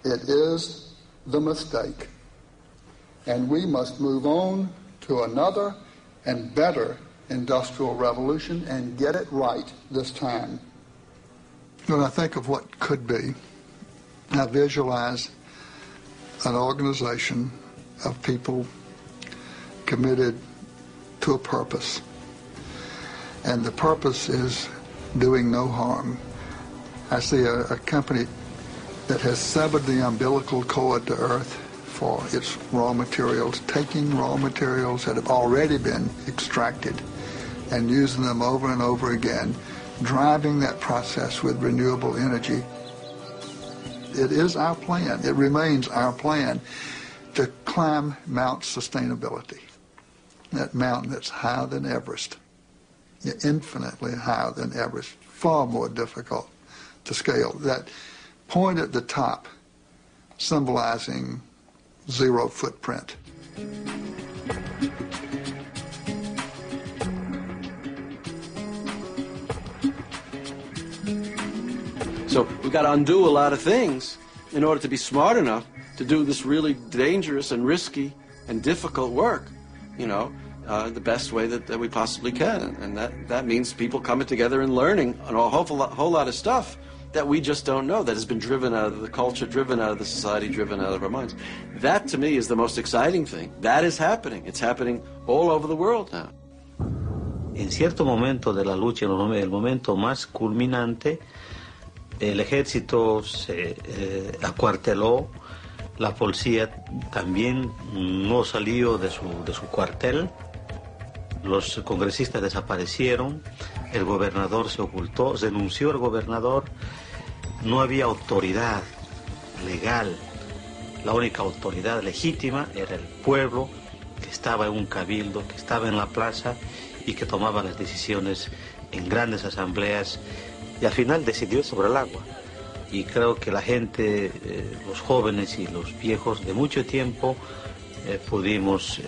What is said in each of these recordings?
It is the mistake. And we must move on to another and better industrial revolution and get it right this time. When I think of what could be, I visualize an organization of people committed to a purpose. And the purpose is doing no harm. I see a company that has severed the umbilical cord to earth for its raw materials, taking raw materials that have already been extracted and using them over and over again, driving that process with renewable energy. It is our plan, it remains our plan to climb Mount Sustainability, that mountain that's higher than Everest, infinitely higher than Everest, far more difficult to scale. That point at the top symbolizing zero footprint. So we've got to undo a lot of things in order to be smart enough to do this really dangerous and risky and difficult work, you know, the best way that we possibly can. And that means people coming together and learning a whole lot of stuff that we just don't know, that has been driven out of the culture, driven out of the society, driven out of our minds. That, to me, is the most exciting thing. That is happening. It's happening all over the world now. En cierto momento de la lucha, en el momento más culminante, el ejército se acuarteló, la policía también no salió de su cuartel, los congresistas desaparecieron, el gobernador se ocultó, denunció el gobernador, no había autoridad legal, la única autoridad legítima era el pueblo que estaba en un cabildo, que estaba en la plaza y que tomaba las decisiones en grandes asambleas y al final decidió sobre el agua. Y creo que la gente, los jóvenes y los viejos de mucho tiempo pudimos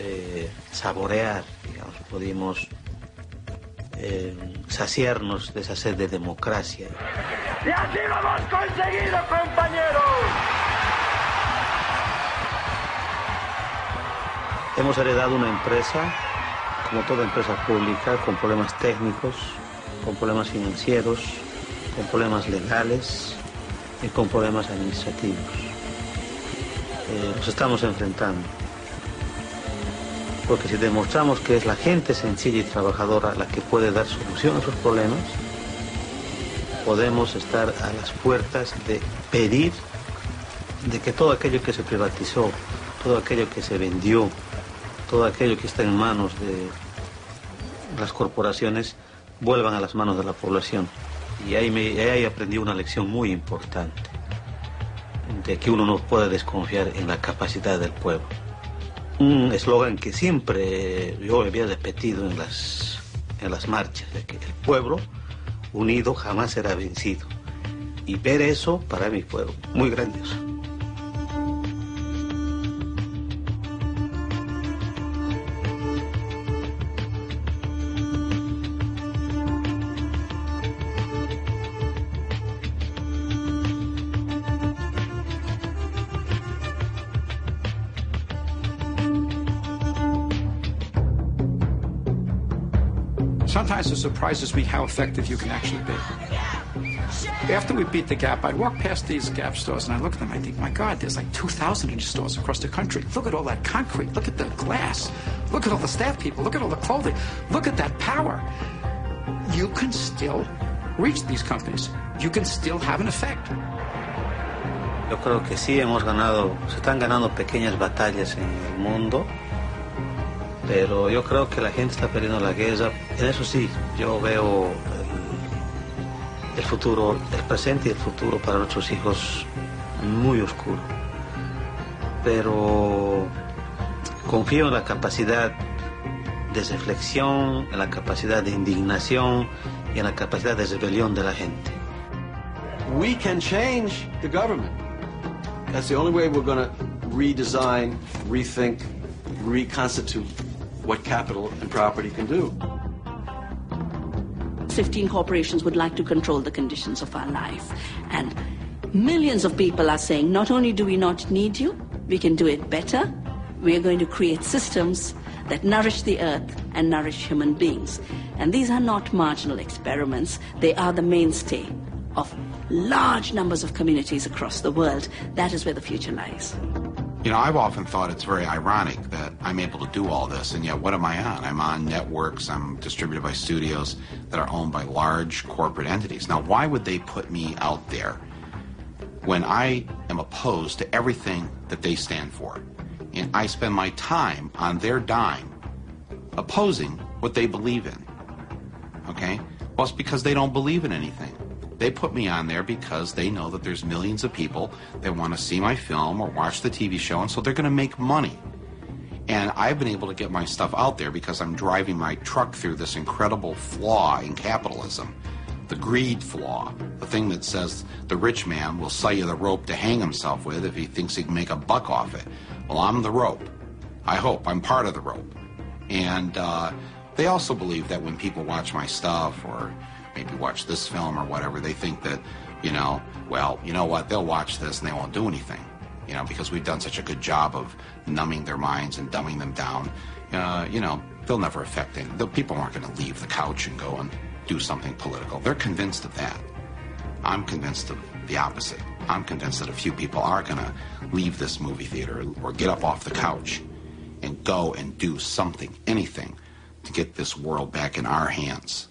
saborear, digamos, pudimos saciarnos de esa sed de democracia. ¡Y así lo hemos conseguido, compañeros! Hemos heredado una empresa, como toda empresa pública, con problemas técnicos, con problemas financieros, con problemas legales y con problemas administrativos. Nos estamos enfrentando. Porque si demostramos que es la gente sencilla y trabajadora la que puede dar solución a esos problemas, podemos estar a las puertas de pedir de que todo aquello que se privatizó, todo aquello que se vendió, todo aquello que está en manos de las corporaciones, vuelvan a las manos de la población. Y ahí aprendí una lección muy importante, de que uno no puede desconfiar en la capacidad del pueblo. Un eslogan que siempre yo había repetido en las marchas, de que el pueblo unido jamás será vencido. Y ver eso para mí fue muy grandioso. Sometimes it surprises me how effective you can actually be. After we beat the Gap, I'd walk past these Gap stores and I look at them, I think, my God, there's like 2,000 of these stores across the country. Look at all that concrete, look at the glass, look at all the staff people, look at all the clothing, look at that power. You can still reach these companies. You can still have an effect. Yo creo que sí se están ganando pequeñas batallas en el mundo. Pero yo creo que la gente está perdiendo la guerra. En eso sí, yo veo el futuro, el presente y el futuro para nuestros hijos muy oscuro. Pero confío en la capacidad de reflexión, en la capacidad de indignación y en la capacidad de rebelión de la gente. We can change the government. That's the only way we're going to redesign, rethink, reconstitute what capital and property can do. 15 corporations would like to control the conditions of our life. And Millions of people are saying, not only do we not need you, we can do it better. We are going to create systems that nourish the earth and nourish human beings. And these are not marginal experiments. They are the mainstay of large numbers of communities across the world. That is where the future lies. You know, I've often thought it's very ironic that I'm able to do all this, and yet what am I on? I'm on networks, I'm distributed by studios that are owned by large corporate entities. Now, why would they put me out there when I am opposed to everything that they stand for? And I spend my time on their dime opposing what they believe in. Okay? Well, it's because they don't believe in anything. They put me on there because they know that there's millions of people that want to see my film or watch the TV show, and so they're going to make money. And I've been able to get my stuff out there because I'm driving my truck through this incredible flaw in capitalism. The greed flaw, the thing that says the rich man will sell you the rope to hang himself with if he thinks he can make a buck off it. Well, I'm the rope. I hope. I'm part of the rope. And they also believe that when people watch my stuff or maybe watch this film or whatever, they think that, you know, well, you know what, they'll watch this and they won't do anything, you know, because we've done such a good job of numbing their minds and dumbing them down. You know, they'll never affect anything. The people aren't going to leave the couch and go and do something political. They're convinced of that. I'm convinced of the opposite. I'm convinced that a few people are going to leave this movie theater or get up off the couch and go and do something, anything, to get this world back in our hands.